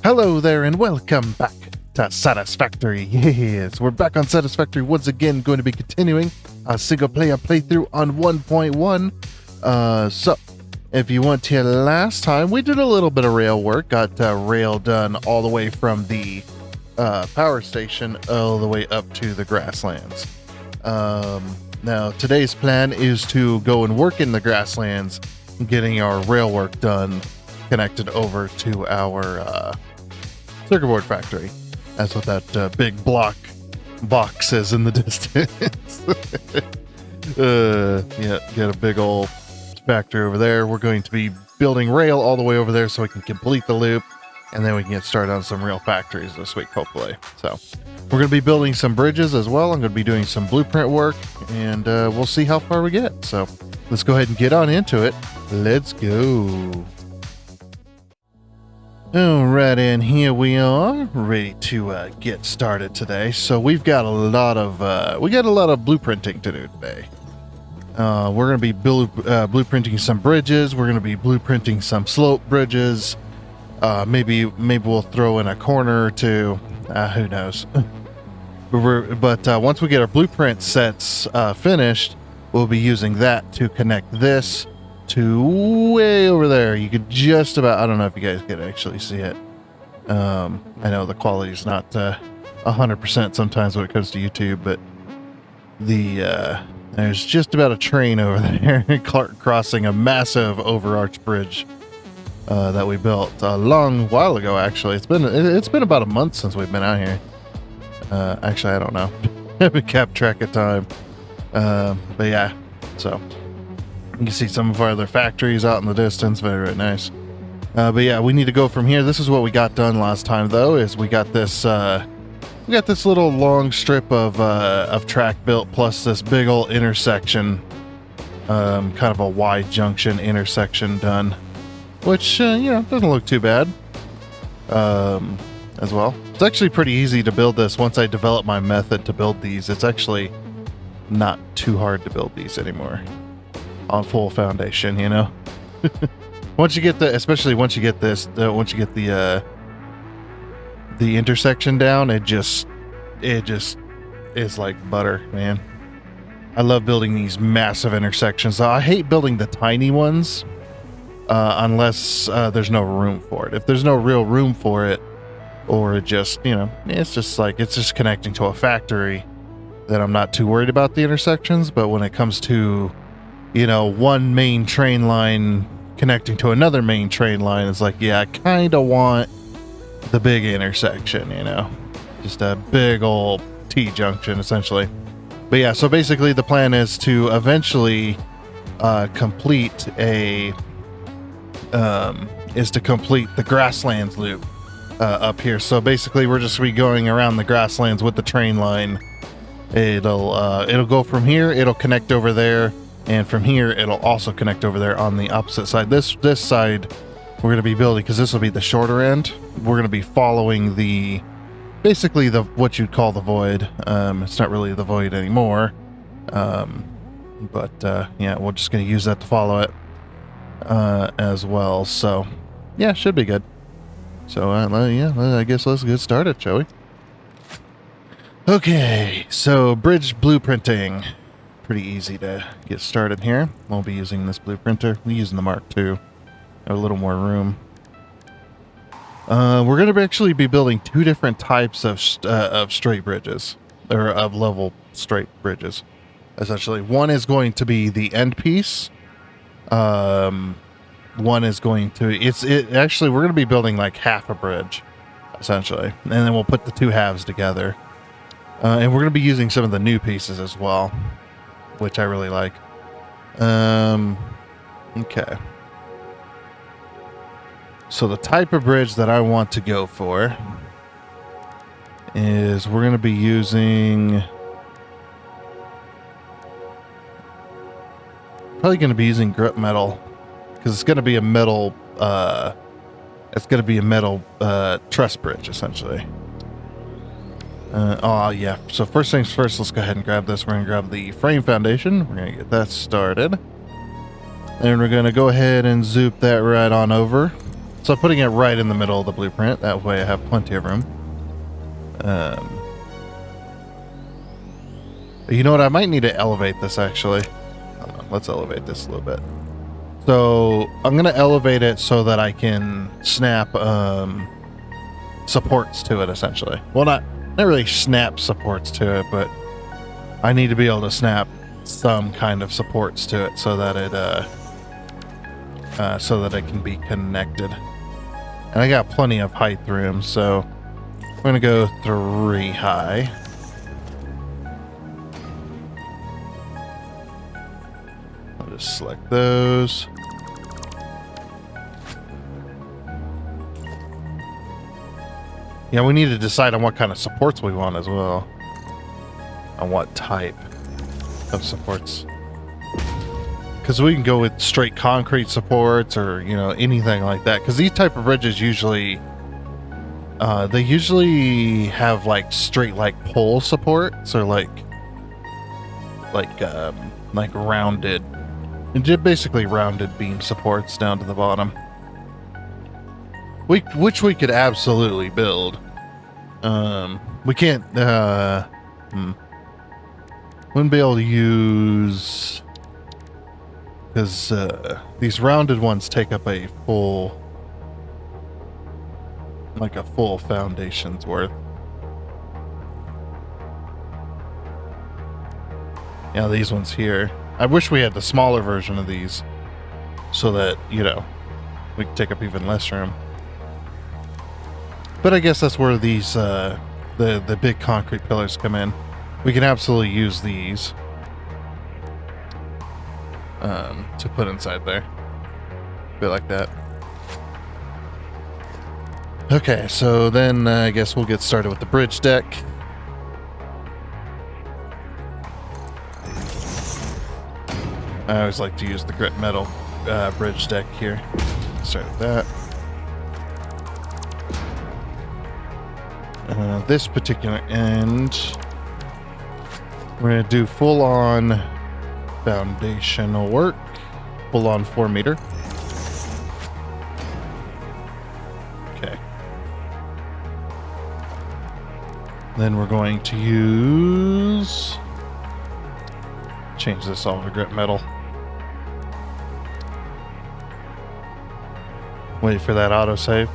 Hello there and welcome back to Satisfactory. Yes, we're back on Satisfactory once again, going to be continuing a single player playthrough on 1.1. So, if you want to, last time we did a little bit of rail work, got rail done all the way from the power station all the way up to the grasslands. Now, today's plan is to go and work in the grasslands, getting our rail work done, connected over to our circuit board factory. That's what that big box is in the distance. Yeah, get a big old factory over there. We're going to be building rail all the way over there so we can complete the loop, and then we can get started on some real factories this week, hopefully. So we're going to be building some bridges as well. I'm going to be doing some blueprint work, and we'll see how far we get. So let's go ahead and get on into it. Let's go. Alright, and here we are, ready to get started today. So we've got a lot of blueprinting to do today. We're going to be blueprinting some bridges. We're going to be blueprinting some slope bridges. Maybe we'll throw in a corner or two. Who knows? But once we get our blueprint sets finished, we'll be using that to connect this to way over there. You could just about, I don't know if you guys could actually see it. I know the quality is not 100% sometimes when it comes to YouTube, but there's just about a train over there crossing a massive overarched bridge that we built a long while ago. Actually, it's been about a month since we've been out here. Actually, I don't know. I haven't kept track of time. But yeah, so you can see some of our other factories out in the distance. Very, very nice. But yeah, we need to go from here. This is what we got done last time, though, is we got this little long strip of track built, plus this big old intersection, kind of a Y junction intersection done, which doesn't look too bad. As well, it's actually pretty easy to build this. Once I develop my method to build these, it's actually not too hard to build these anymore on full foundation, once you get especially once you get the intersection down, it just is like butter, man. I love building these massive intersections. I hate building the tiny ones unless there's no room for it. If there's no real room for it, or it just it's just connecting to a factory, then I'm not too worried about the intersections. But when it comes to one main train line connecting to another main train line, it's like, yeah, I kind of want the big intersection, just a big old T-junction, essentially. But yeah, so basically the plan is to eventually complete the grasslands loop up here. So basically we're just going around the grasslands with the train line. It'll go from here, it'll connect over there, and from here it'll also connect over there on the opposite side. This side we're going to be building, because this will be the shorter end. We're going to be following basically what you'd call the void. It's not really the void anymore, but yeah, we're just going to use that to follow it as well. So yeah, should be good. So yeah, I guess let's get started, shall we? Okay, so bridge blueprinting. Pretty easy to get started here. We'll be using this blueprinter. We're using the Mark II. Have a little more room. We're going to actually be building two different types of straight bridges, or of level straight bridges. Essentially, one is going to be the end piece. One is going to actually, we're going to be building like half a bridge, essentially, and then we'll put the two halves together. And we're going to be using some of the new pieces as well, which I really like. Okay. So the type of bridge that I want to go for is we're going to be using... Probably going to be using grip metal, because it's going to be a metal... truss bridge, essentially. Oh yeah, so first things first, let's go ahead and grab this. We're going to grab the frame foundation. We're going to get that started. And we're going to go ahead and zoop that right on over. So putting it right in the middle of the blueprint, that way I have plenty of room. You know what? I might need to elevate this actually. Hold on, let's elevate this a little bit. So I'm going to elevate it so that I can snap supports to it essentially. Well, not really snap supports to it, but I need to be able to snap some kind of supports to it so that it can be connected. And I got plenty of height room, so we're going to go 3 high. I'll just select those. Yeah, we need to decide on what kind of supports we want as well. On what type of supports. Because we can go with straight concrete supports or, you know, anything like that. Because these type of bridges usually, they usually have like straight like pole supports or like rounded, basically rounded beam supports down to the bottom. Which we could absolutely build. We can't, wouldn't be able to use, because these rounded ones take up a full foundation's worth. Yeah, these ones here. I wish we had the smaller version of these so that, you know, we could take up even less room. But I guess that's where these, the big concrete pillars come in. We can absolutely use these to put inside there. A bit like that. Okay, so then I guess we'll get started with the bridge deck. I always like to use the grit metal bridge deck here. Start with that. This particular end, we're going to do full-on foundational work, full-on 4 meter. Okay. Then we're going to change this all to grit metal. Wait for that autosave.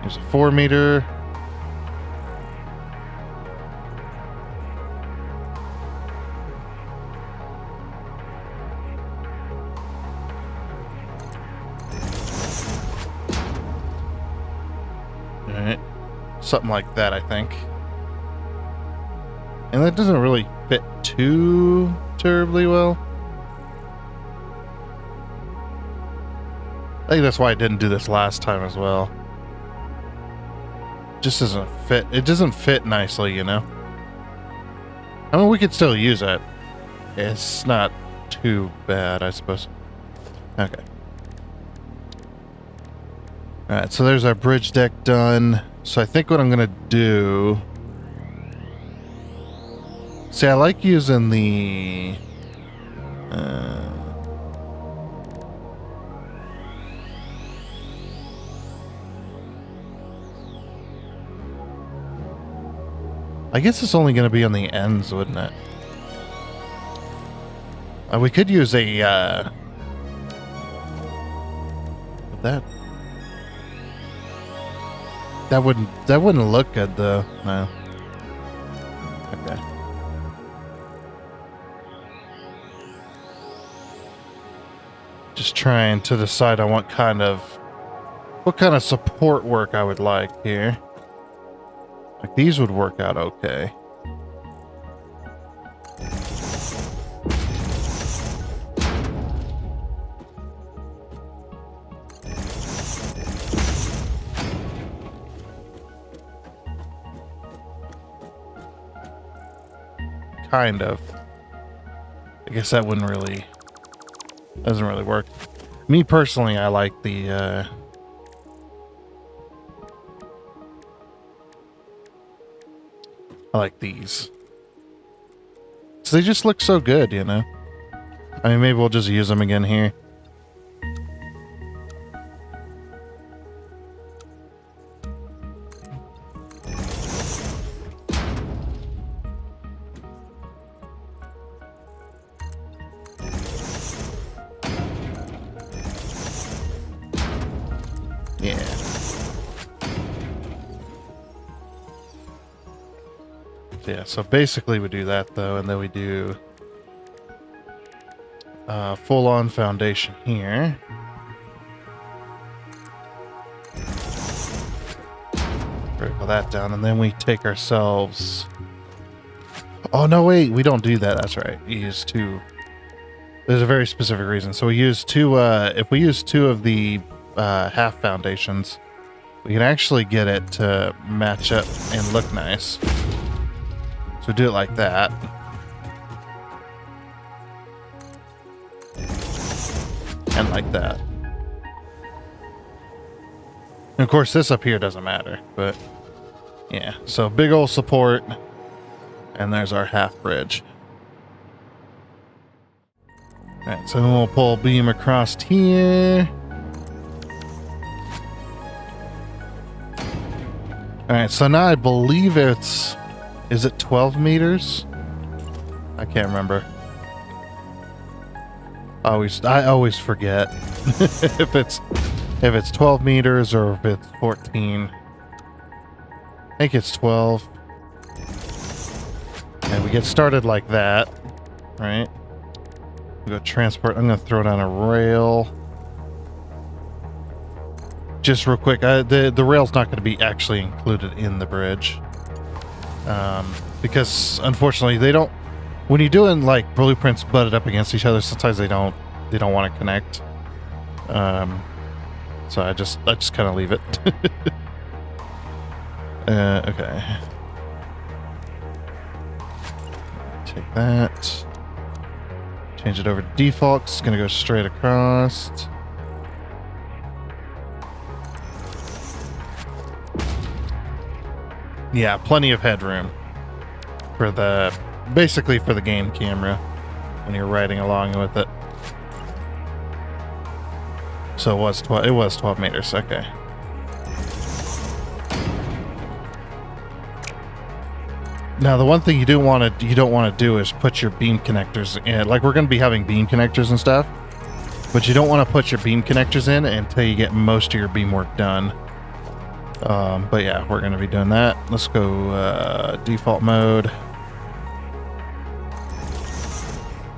There's a 4 meter. Alright. Something like that, I think. And that doesn't really fit too terribly well. I think that's why I didn't do this last time as well. Just doesn't fit. It doesn't fit nicely, you know? I mean, we could still use it. It's not too bad, I suppose. Okay. Alright, so there's our bridge deck done. So I think what I'm going to do... See, I like using the... I guess it's only going to be on the ends, wouldn't it? We could use a, that wouldn't look good, though. No. Okay. Just trying to decide on what kind of support work I would like here. Like, these would work out okay. Kind of. I guess that doesn't really work. Me personally, I like the, I like these. So they just look so good, you know? I mean, maybe we'll just use them again here. Yeah. Yeah, so basically we do that though, and then we do full-on foundation here. Sprinkle that down, and then we take ourselves... Oh, no, wait, we don't do that. That's right. We use two. There's a very specific reason. So we use two, if we use two of the half foundations, we can actually get it to match up and look nice. So do it like that. And like that. And of course, this up here doesn't matter, but yeah. So big old support, and there's our half bridge. All right, so then we'll pull a beam across here. All right, so now I believe it's, is it 12 meters? I can't remember. I always forget if it's 12 meters or if it's 14. I think it's 12. And we get started like that, right? We go transport. I'm going to throw down a rail. Just real quick, the rail's not going to be actually included in the bridge. Because unfortunately they don't, when you're doing like blueprints butted up against each other, sometimes they don't want to connect. So I just kind of leave it. Okay. Take that. Change it over to default. It's going to go straight across. Yeah, plenty of headroom for the, basically for the game camera when you're riding along with it. So it was 12 meters. Okay. Now the one thing you don't want to do is put your beam connectors in. Like, we're going to be having beam connectors and stuff, but you don't want to put your beam connectors in until you get most of your beam work done. But yeah, we're going to be doing that. Let's go default mode. A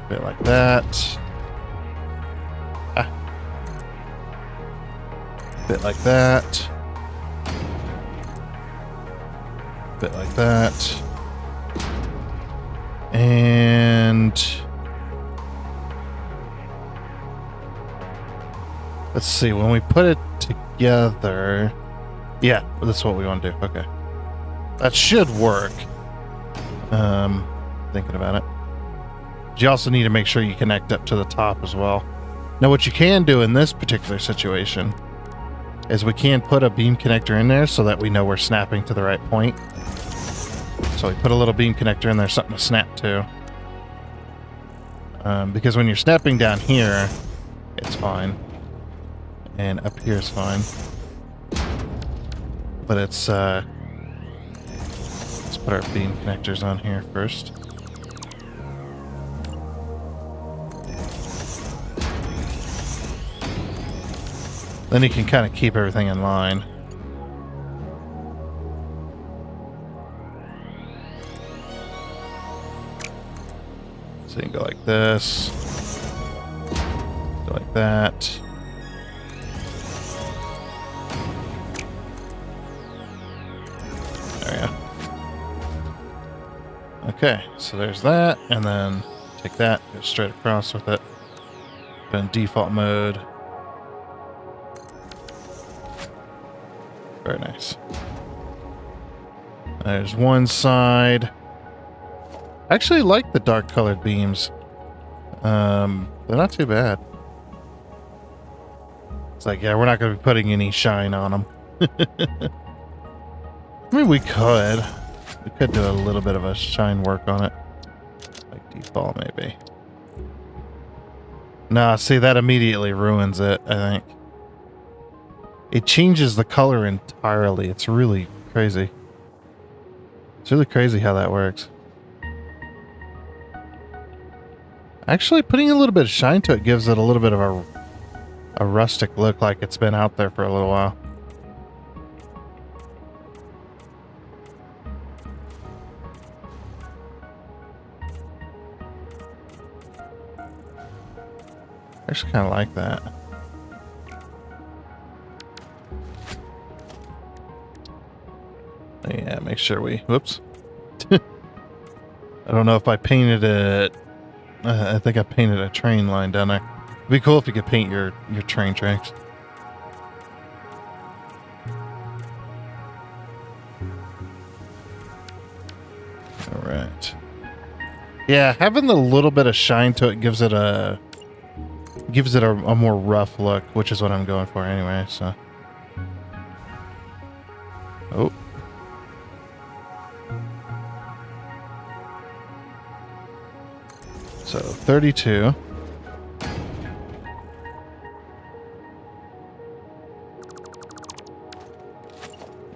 bit like that. Bit like that. Bit like that. And let's see, when we put it together, yeah, that's what we want to do. Okay, that should work. Thinking about it, but you also need to make sure you connect up to the top as well. Now what you can do in this particular situation is we can put a beam connector in there so that we know we're snapping to the right point. So we put a little beam connector in there, something to snap to. Because when you're snapping down here, it's fine. And up here is fine. But it's, let's put our beam connectors on here first. Then you can kind of keep everything in line. So you can go like this, go like that. There we go. Okay, so there's that, and then take that, go straight across with it. Put in default mode. Very nice. There's one side. I actually like the dark colored beams. They're not too bad. It's like, yeah, we're not going to be putting any shine on them. I mean, we could. We could do a little bit of a shine work on it. Like default, maybe. Nah, see, that immediately ruins it, I think. It changes the color entirely. It's really crazy. It's really crazy how that works. Actually, putting a little bit of shine to it gives it a little bit of a rustic look, like it's been out there for a little while. actually kind of like that. Yeah, make sure we... Whoops. I don't know if I painted it... I think I painted a train line down there. It'd be cool if you could paint your train tracks. Alright. Yeah, having the little bit of shine to it gives it a more rough look, which is what I'm going for anyway, so. Oh. So 32.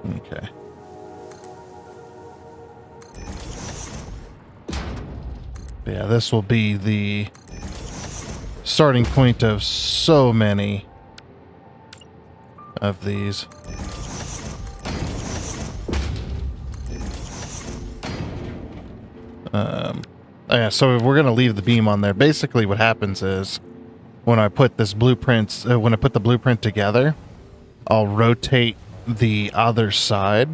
Okay. Yeah, this will be the starting point of so many of these. Yeah, so we're gonna leave the beam on there. Basically, what happens is when I put this blueprint, when I put the blueprint together, I'll rotate the other side,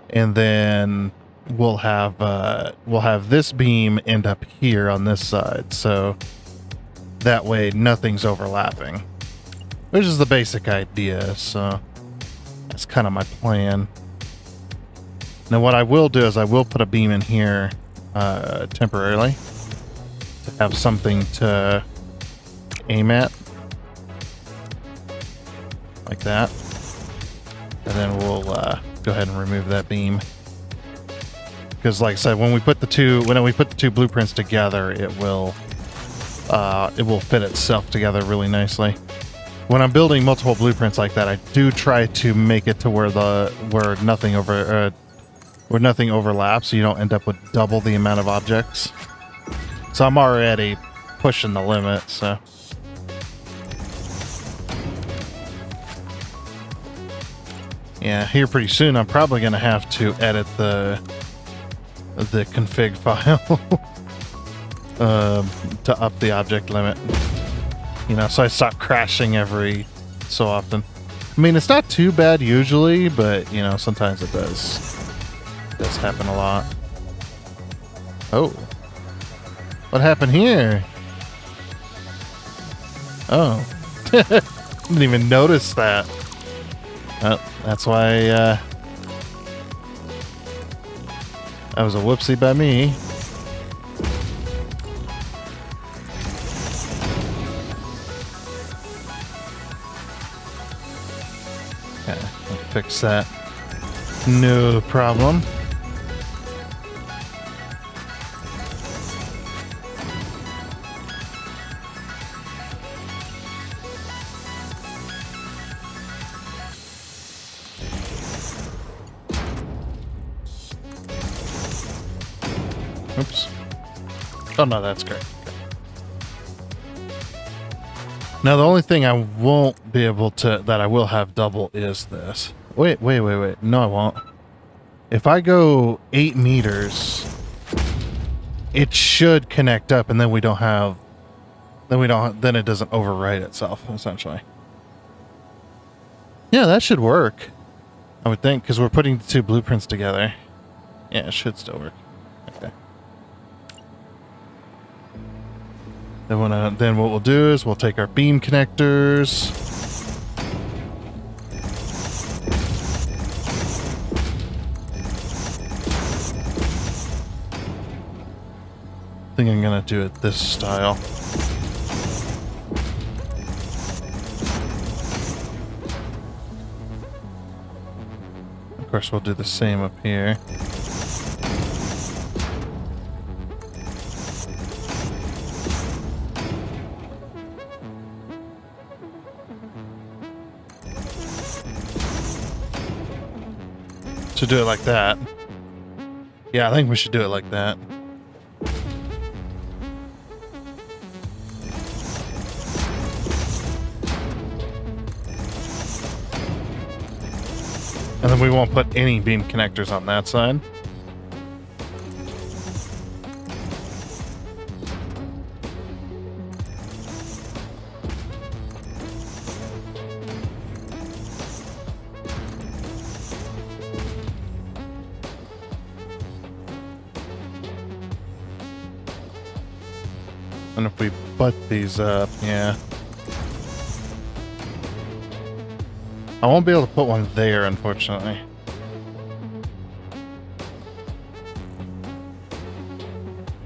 and then we'll have this beam end up here on this side, so that way nothing's overlapping, which is the basic idea. So that's kind of my plan. Now what I will do is I will put a beam in here temporarily to have something to aim at, like that, and then we'll go ahead and remove that beam, because like I said, when we put the two blueprints together, it will fit itself together really nicely. When I'm building multiple blueprints like that, I do try to make it to where nothing overlaps, so you don't end up with double the amount of objects. So I'm already pushing the limit, so. Yeah, here pretty soon I'm probably going to have to edit the config file to up the object limit. You know, so I stop crashing every so often. I mean, it's not too bad usually, but, you know, sometimes it does. It does happen a lot. Oh. What happened here? Oh. Didn't even notice that. Oh, that's why, that was a whoopsie by me. Okay, I'll fix that. No problem. Oops. Oh no, that's great. Now the only thing I won't be able to, that I will have double, is this. Wait. No, I won't. If I go 8 meters, it should connect up, and then we don't have, then it doesn't overwrite itself, essentially. Yeah, that should work, I would think, because we're putting the two blueprints together. Yeah, it should still work. Okay. Then what we'll do is we'll take our beam connectors. I think I'm gonna do it this style. Of course, we'll do the same up here. To do it like that. Yeah, I think we should do it like that. And then we won't put any beam connectors on that side. And if we butt these up, yeah. I won't be able to put one there, unfortunately.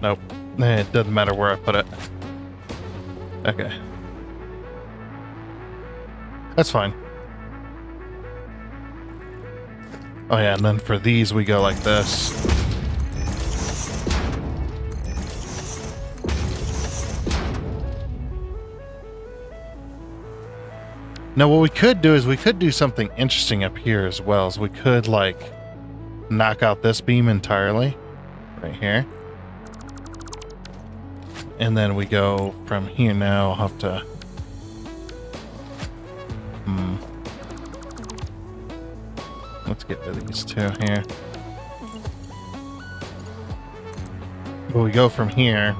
Nope. It doesn't matter where I put it. Okay. That's fine. Oh yeah, and then for these we go like this. Now what we could do is we could do something interesting up here as well. As we could like knock out this beam entirely right here. And then we go from here now. I'll have to let's get rid of these two here. But we go from here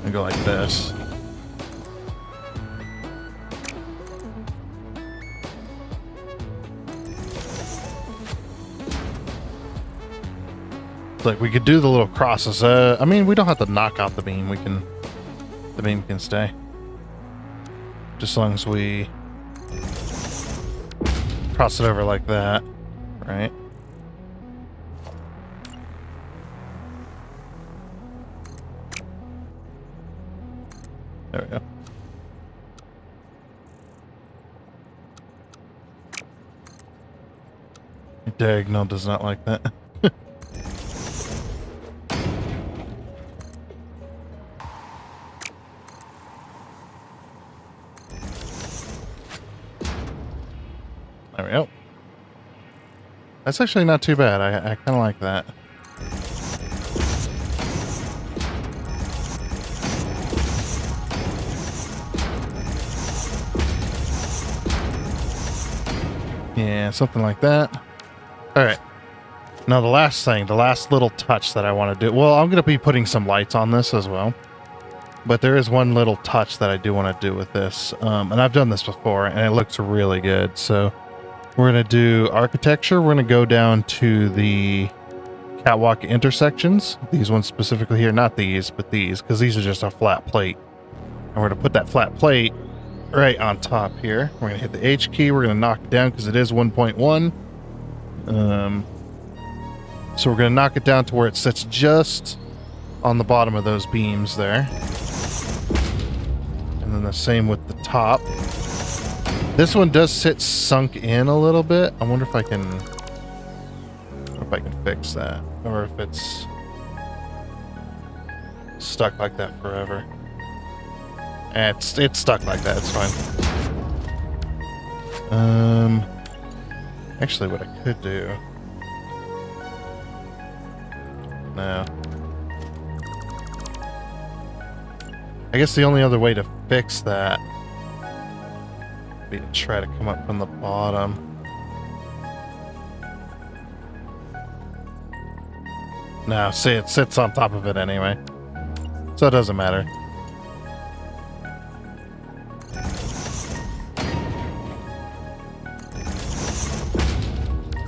and go like this. Like we could do the little crosses. I mean, we don't have to knock out the beam. The beam can stay. Just as long as we cross it over like that, right? There we go. Diagonal does not like that. There we go. That's actually not too bad. I kind of like that. Yeah, something like that. All right. Now the last thing, the last little touch that I want to do. Well, I'm going to be putting some lights on this as well. But there is one little touch that I do want to do with this. And I've done this before, and it looks really good. So we're going to do architecture. We're going to go down to the catwalk intersections. These ones specifically here. Not these, but these. Because these are just a flat plate. And we're going to put that flat plate right on top here. We're going to hit the H key. We're going to knock it down because it is 1.1. So we're going to knock it down to where it sits just on the bottom of those beams there. And then the same with the top. This one does sit sunk in a little bit. I wonder if I can fix that, or if it's stuck like that forever. It's stuck like that. It's fine. Actually, what I could do. No. I guess the only other way to fix that would be to try to come up from the bottom. No, see, it sits on top of it anyway. So it doesn't matter.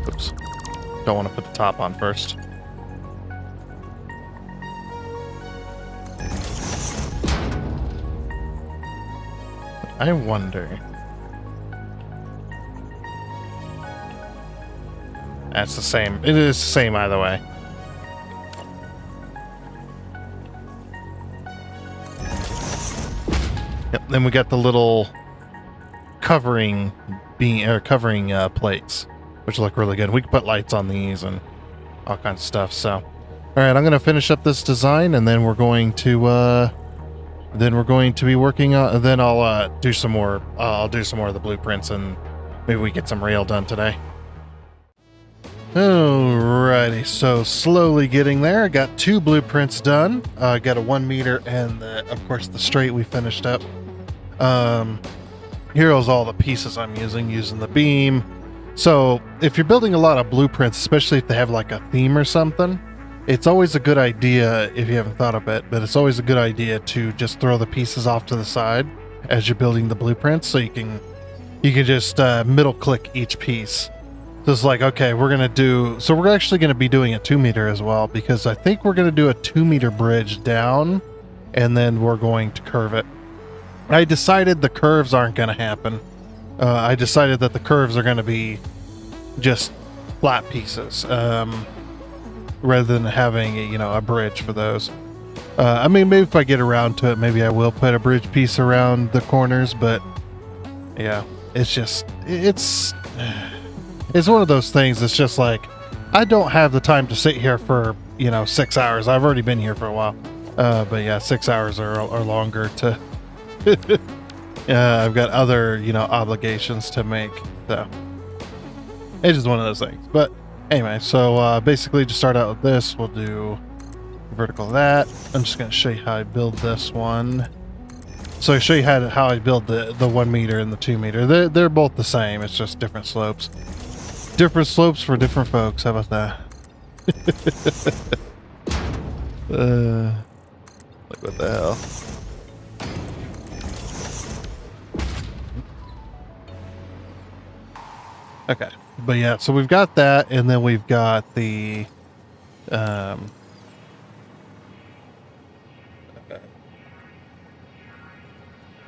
Oops. Don't want to put the top on first. I wonder. That's the same. It is the same either way. Yep, then we got the little covering plates, which look really good. We can put lights on these and all kinds of stuff. So, all right, I'm going to finish up this design, and then we're going to be working on. Then I'll do some more. I'll do some more of the blueprints, and maybe we get some rail done today. Alrighty, so slowly getting there. I got 2 blueprints done. Got a 1 meter and of course the straight we finished up. Here's all the pieces I'm using the beam. So if you're building a lot of blueprints, especially if they have like a theme or something, it's always a good idea, if you haven't thought of it, but it's always a good idea to just throw the pieces off to the side as you're building the blueprints, so you can just middle click each piece. So it's like, okay, we're actually going to be doing a 2 meter as well, because I think we're going to do a 2 meter bridge down, and then we're going to curve it. I decided the curves aren't going to happen. I decided that the curves are going to be just flat pieces, rather than having, a bridge for those. I mean, maybe if I get around to it, maybe I will put a bridge piece around the corners, but yeah, it's one of those things. It's just like, I don't have the time to sit here for, 6 hours. I've already been here for a while. But yeah, 6 hours or longer to, I've got other, obligations to make. So it's just one of those things. But anyway, so basically to start out with this, we'll do vertical that. I'm just going to show you how I build this one. So I show you how I build the 1 meter and the 2 meter. They're both the same. It's just different slopes. Different slopes for different folks. How about that? Like what the hell? Okay. But yeah, so we've got that, and then we've got the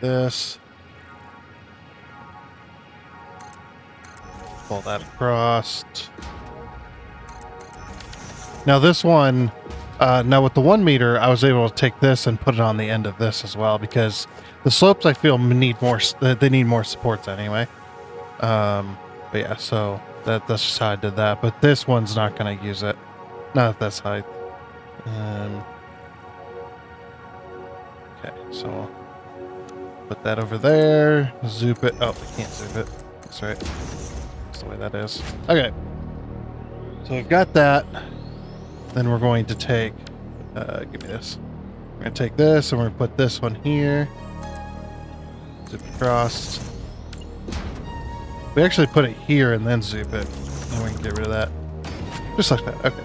this. Pull that across. Now this one, now with the 1 meter, I was able to take this and put it on the end of this as well, because the slopes I feel need more. They need more supports anyway. But yeah, so that's just how I did that. But this one's not going to use it. Not at this height. Okay, so we'll put that over there. Zoop it. Oh, I can't zoop it. That's right. That's the way that is. Okay. So we've got that. Then we're going to take, give me this. We're going to take this and we're going to put this one here. Zip across. We actually put it here and then zoop it. And we can get rid of that. Just like that. Okay.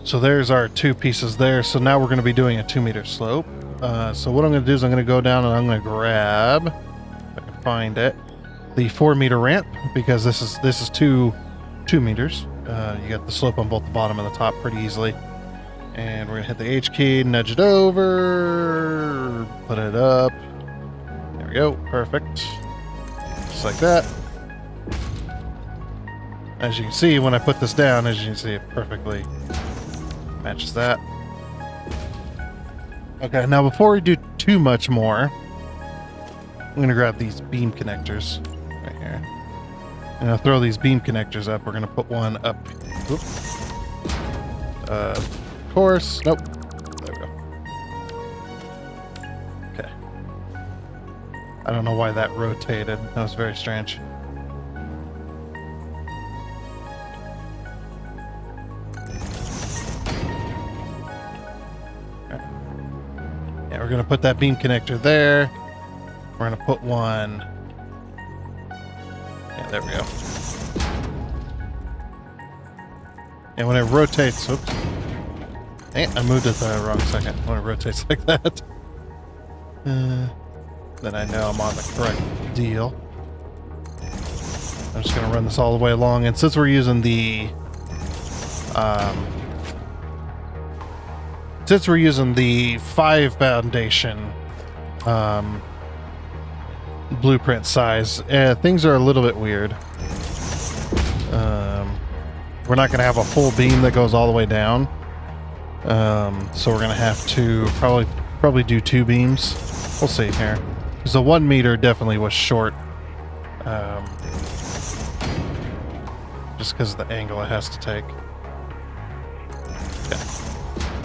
So there's our 2 pieces there. So now we're going to be doing a 2 meter slope. So what I'm going to do is I'm going to go down and I'm going to grab, if I can find it, the 4 meter ramp, because this is 2 meters. You got the slope on both the bottom and the top pretty easily. And we're going to hit the H key, nudge it over, put it up. There we go. Perfect. Just like that. As you can see, when I put this down, as you can see, it perfectly matches that. Okay, now before we do too much more, I'm going to grab these beam connectors right here. And I'll throw these beam connectors up. We're going to put one up. Whoop. Of course. Nope. There we go. Okay. I don't know why that rotated. That was very strange. Yeah, we're going to put that beam connector there. We're going to put one. Yeah, there we go. And when it rotates, oops. Dang it, I moved it the wrong second. When it rotates like that, then I know I'm on the correct deal. I'm just going to run this all the way along. And since we're using the 5 foundation blueprint size, things are a little bit weird. We're not going to have a full beam that goes all the way down. So we're going to have to probably do 2 beams. We'll see here. Because the 1 meter definitely was short. Just because of the angle it has to take.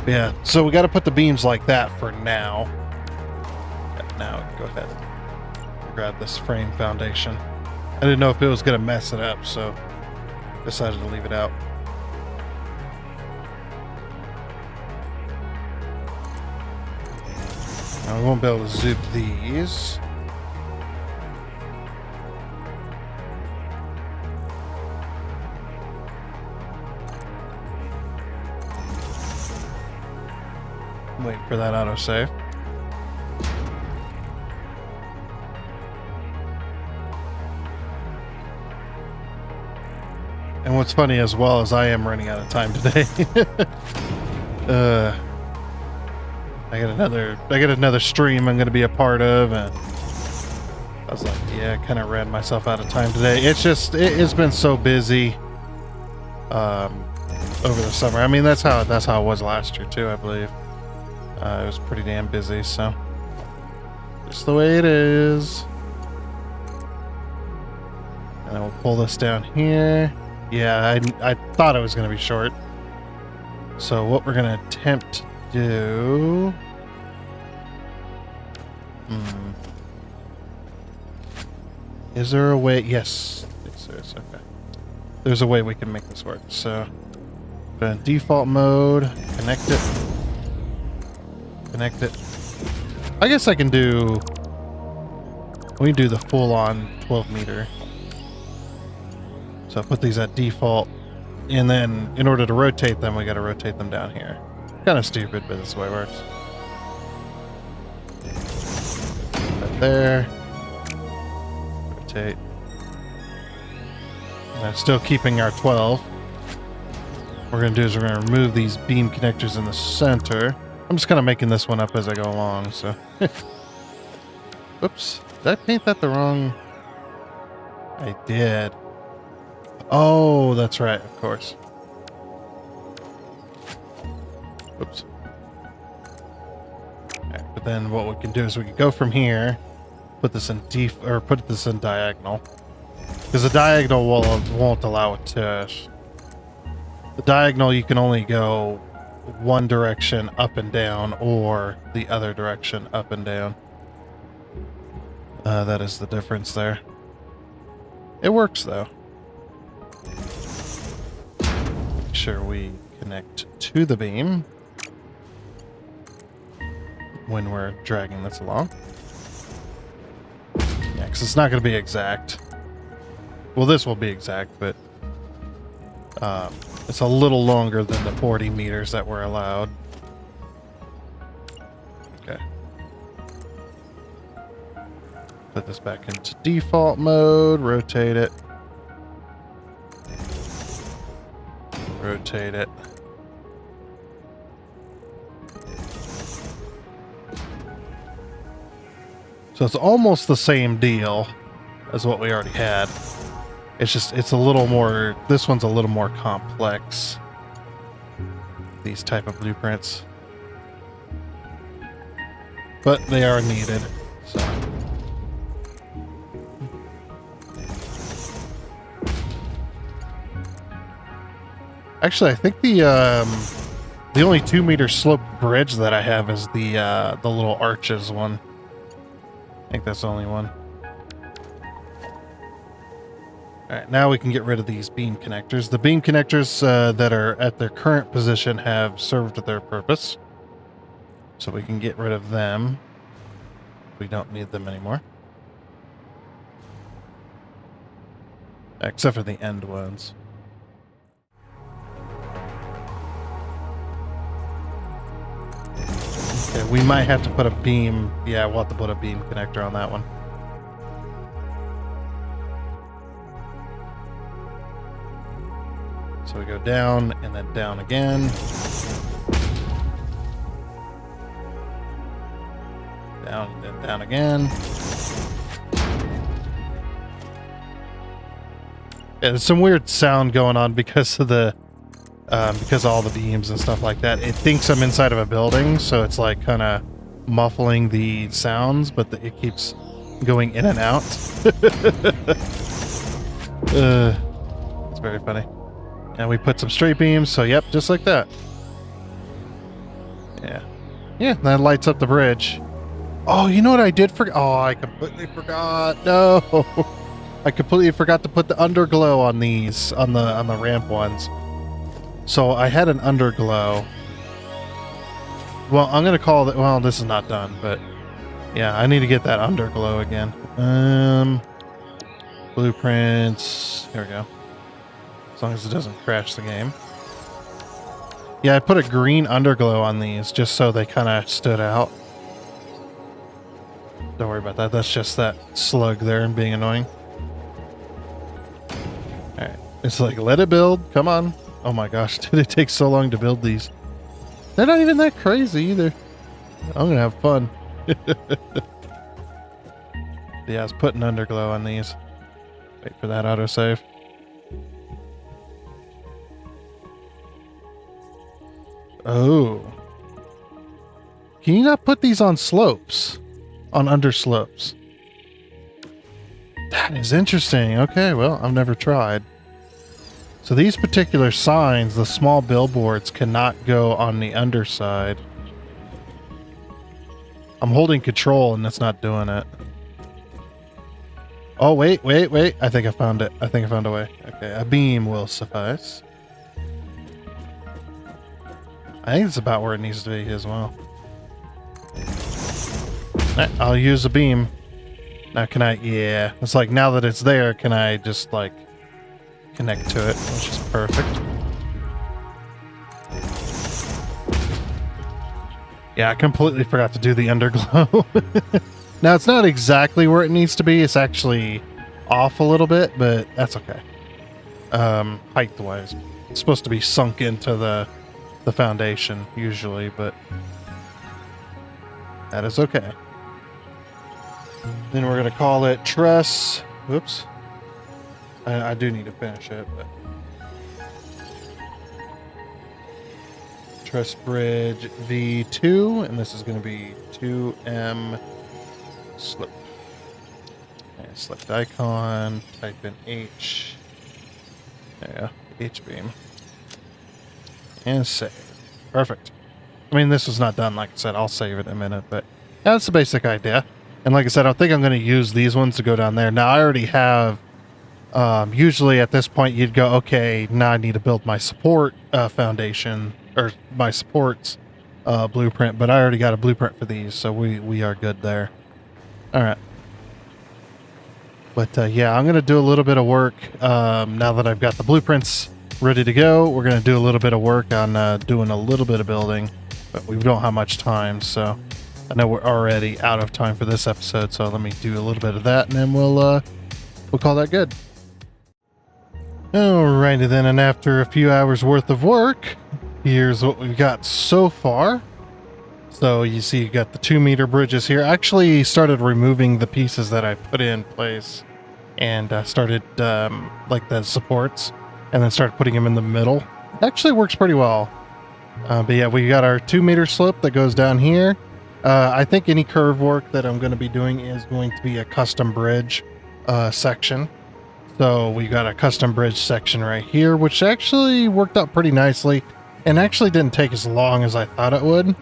Yeah, so we got to put the beams like that for now. Now, go ahead. Grab this frame foundation. I didn't know if it was going to mess it up, so decided to leave it out. Now we won't be able to zoom these. Wait for that autosave. And what's funny as well is I am running out of time today. I got another stream I'm going to be a part of, and I was like, yeah, I kind of ran myself out of time today. It's just it's been so busy over the summer. I mean, that's how it was last year too, I believe. It was pretty damn busy, so just the way it is. And then we'll pull this down here. Yeah, I thought it was going to be short. So what we're going to attempt to do... Is there a way? Yes. Yes, there is. Okay. There's a way we can make this work. So, default mode, connect it. Connect it. I guess I can do... We do the full-on 12 meter. So I put these at default, and then in order to rotate them, we got to rotate them down here. Kind of stupid, but that's the way it works. Right there. Rotate. And I'm still keeping our 12. What we're going to do is we're going to remove these beam connectors in the center. I'm just kind of making this one up as I go along, so. Oops. Did I paint that the wrong... I did. Oh, that's right, of course. Oops. Right, but then what we can do is we can go from here, put this in put this in diagonal, because the diagonal won't allow it to. The diagonal, you can only go one direction up and down, or the other direction up and down. That is the difference there. It works though. Make sure we connect to the beam when we're dragging this along. Yeah, because it's not going to be exact. Well, this will be exact, but it's a little longer than the 40 meters that were allowed. Okay. Put this back into default mode, rotate it. Rotate it. So it's almost the same deal as what we already had. It's just, it's a little more, this one's a little more complex. These type of blueprints. But they are needed, so. Actually, I think the only 2 meter slope bridge that I have is the little arches one. I think that's the only one. Alright, now we can get rid of these beam connectors. The beam connectors that are at their current position have served their purpose. So we can get rid of them. We don't need them anymore. Except for the end ones. Okay, we might have to put a beam. Yeah, we'll have to put a beam connector on that one. So we go down and then down again. Down and then down again. Yeah, there's some weird sound going on because of the because of all the beams and stuff like that. It thinks I'm inside of a building, so it's like kind of muffling the sounds, but it keeps going in and out. It's very funny. And we put some straight beams, so yep, just like that. Yeah. Yeah, that lights up the bridge. Oh, you know what I did forget? Oh, I completely forgot. No. I completely forgot to put the underglow on these, on the ramp ones. So I had an underglow. Well, I'm going to call it, well, this is not done, but yeah, I need to get that underglow again. Blueprints. Here we go. As long as it doesn't crash the game. Yeah, I put a green underglow on these just so they kind of stood out. Don't worry about that. That's just that slug there and being annoying. Alright. It's like, let it build. Come on. Oh my gosh, did it take so long to build these? They're not even that crazy either. I'm gonna have fun. Yeah, I was putting underglow on these. Wait for that autosave. Oh. Can you not put these on slopes? On underslopes? That is interesting. Okay, well, I've never tried. So these particular signs, the small billboards, cannot go on the underside. I'm holding control and it's not doing it. Oh, wait. I think I found it. I think I found a way. Okay, a beam will suffice. I think it's about where it needs to be as well. I'll use a beam. Now can I, yeah. It's like now that it's there, can I just like connect to it, which is perfect. Yeah, I completely forgot to do the underglow. Now it's not exactly where it needs to be. It's actually off a little bit, but that's okay. Height-wise, it's supposed to be sunk into the foundation usually, but that is okay. Then we're gonna call it truss. Whoops. I do need to finish it, but truss bridge V2, and this is going to be 2M slip. And select icon, type in H. There you go, H beam. And save. Perfect. I mean, this was not done, like I said. I'll save it in a minute, but that's the basic idea. And like I said, I think I'm going to use these ones to go down there. Now, I already have, usually at this point, you'd go, okay, now I need to build my support foundation, or my supports blueprint, but I already got a blueprint for these, so we are good there. All right. But yeah, I'm going to do a little bit of work now that I've got the blueprints ready to go. We're going to do a little bit of work on doing a little bit of building, but we don't have much time, so I know we're already out of time for this episode, so let me do a little bit of that, and then we'll call that good. Alrighty then, and after a few hours worth of work, here's what we've got so far. So you see you got the 2-meter bridges here. I actually started removing the pieces that I put in place and started like the supports, and then started putting them in the middle. It actually works pretty well. But yeah, we got our 2-meter slope that goes down here. I think any curve work that I'm going to be doing is going to be a custom bridge section. So we got a custom bridge section right here, which actually worked out pretty nicely and actually didn't take as long as I thought it would.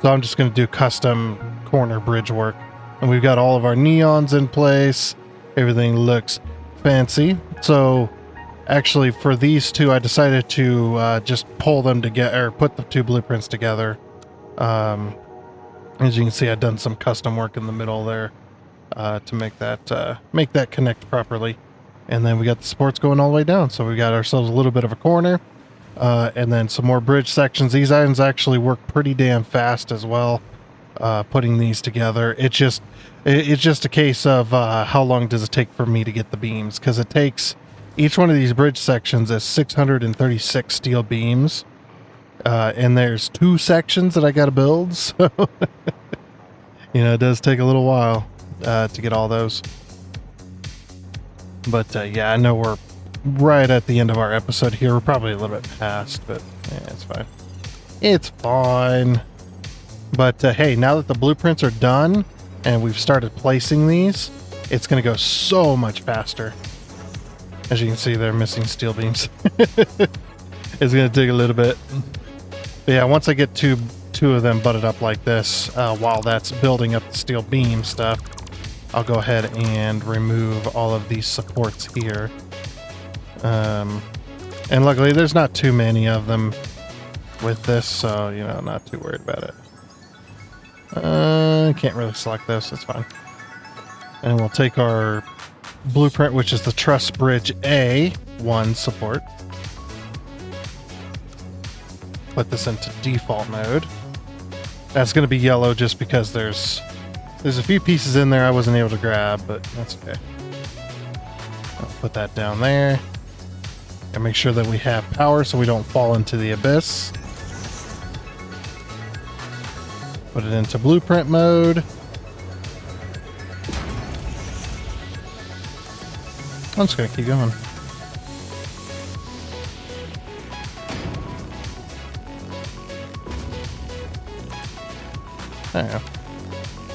So I'm just going to do custom corner bridge work. And we've got all of our neons in place. Everything looks fancy. So actually for these two, I decided to just pull them together, or put the two blueprints together. As you can see, I've done some custom work in the middle there to make that connect properly. And then we got the supports going all the way down. So we got ourselves a little bit of a corner. And then some more bridge sections. These items actually work pretty damn fast as well, putting these together. It's just a case of how long does it take for me to get the beams, because it takes, each one of these bridge sections is 636 steel beams, and there's 2 sections that I got to build, so you know, it does take a little while to get all those. But yeah, I know we're right at the end of our episode here. We're probably a little bit past, but yeah, it's fine. It's fine. But hey, now that the blueprints are done and we've started placing these, it's going to go so much faster. As you can see, they're missing steel beams. It's going to take a little bit. But yeah, once I get two of them butted up like this, while that's building up the steel beam stuff, I'll go ahead and remove all of these supports here. And luckily there's not too many of them with this, so, you know, not too worried about it. Can't really select this, that's fine. And we'll take our blueprint, which is the truss bridge A1 support. Put this into default mode. That's going to be yellow just because there's a few pieces in there I wasn't able to grab, but that's okay. I'll put that down there. And make sure that we have power so we don't fall into the abyss. Put it into blueprint mode. I'm just gonna keep going. There you go.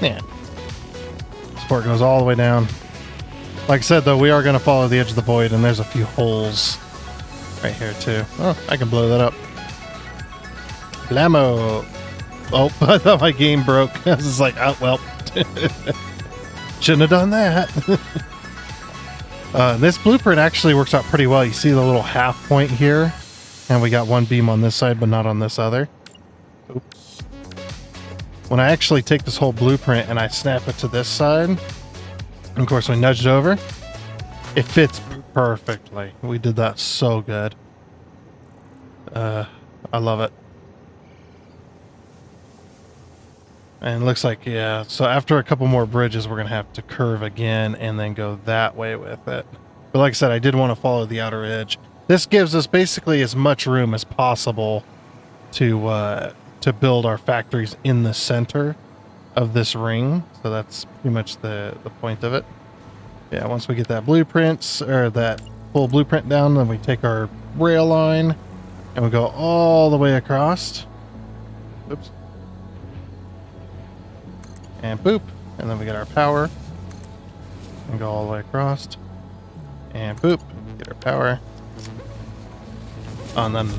Yeah. Support goes all the way down. Like I said, though, we are going to follow the edge of the void, and there's a few holes right here, too. Oh, I can blow that up. Blammo! Oh, I thought my game broke. I was just like, oh, well. Shouldn't have done that. This blueprint actually works out pretty well. You see the little half point here? And we got one beam on this side, but not on this other. Oops. When I actually take this whole blueprint and I snap it to this side, of course, we nudged over. It fits perfectly. We did that so good. I love it. And it looks like, yeah, so after a couple more bridges, we're going to have to curve again and then go that way with it. But like I said, I did want to follow the outer edge. This gives us basically as much room as possible to build our factories in the center of this ring. So that's pretty much the point of it. Yeah, once we get that blueprints or that full blueprint down, then we take our rail line and we go all the way across. Oops. And boop. And then we get our power and go all the way across. And boop. Get our power. Oh, and then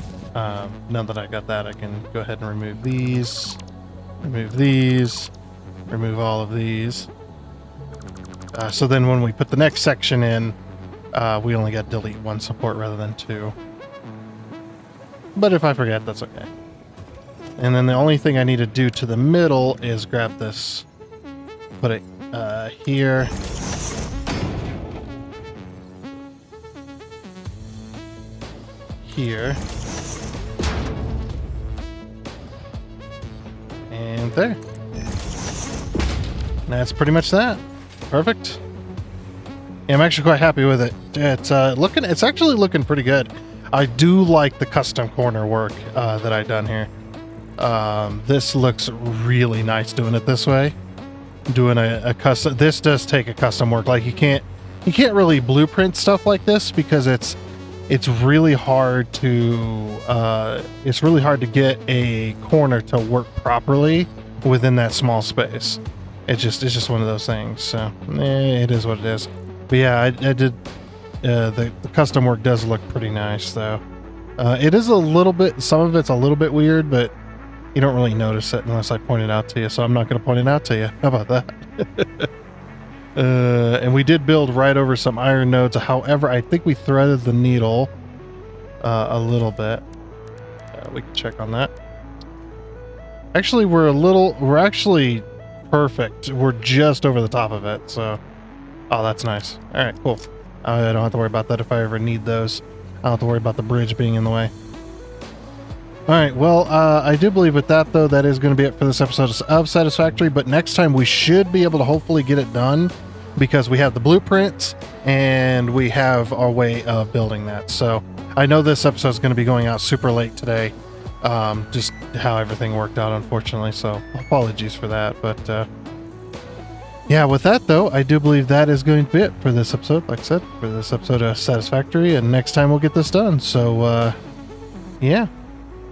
now that I got that, I can go ahead and remove these, remove all of these. So then when we put the next section in, we only got delete one support rather than two. But if I forget, that's okay. And then the only thing I need to do to the middle is grab this, put it here. Here. And there. That's pretty much that. Perfect. Yeah, I'm actually quite happy with it. It's it's actually looking pretty good. I do like the custom corner work that I've done here. This looks really nice doing it this way. Doing a custom. This does take a custom work. Like you can't really blueprint stuff like this because it's really hard to get a corner to work properly within that small space. It's just one of those things. So it is what it is. But yeah, I did. The custom work does look pretty nice though. It is a little bit. Some of it's a little bit weird, but you don't really notice it unless I point it out to you. So I'm not going to point it out to you. How about that? And we did build right over some iron nodes. However, I think we threaded the needle a little bit. We can check on that. Actually, we're actually perfect. We're just over the top of it. So, oh, that's nice. All right, cool. I don't have to worry about that if I ever need those. I don't have to worry about the bridge being in the way. All right, well, I do believe with that, though, that is going to be it for this episode of Satisfactory. But next time, we should be able to hopefully get it done because we have the blueprints and we have our way of building that. So I know this episode is going to be going out super late today, just how everything worked out, unfortunately. So apologies for that. But yeah, with that, though, I do believe that is going to be it for this episode. Like I said, for this episode of Satisfactory. And next time, we'll get this done. So yeah.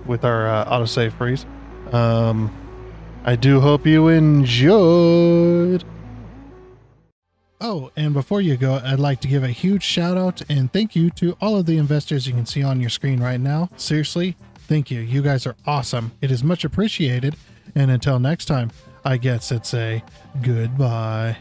With our autosave freeze. I do hope you enjoyed. Oh, and before you go, I'd like to give a huge shout out and thank you to all of the investors you can see on your screen right now. Seriously, thank you. You guys are awesome. It is much appreciated. And until next time, I guess it's a goodbye.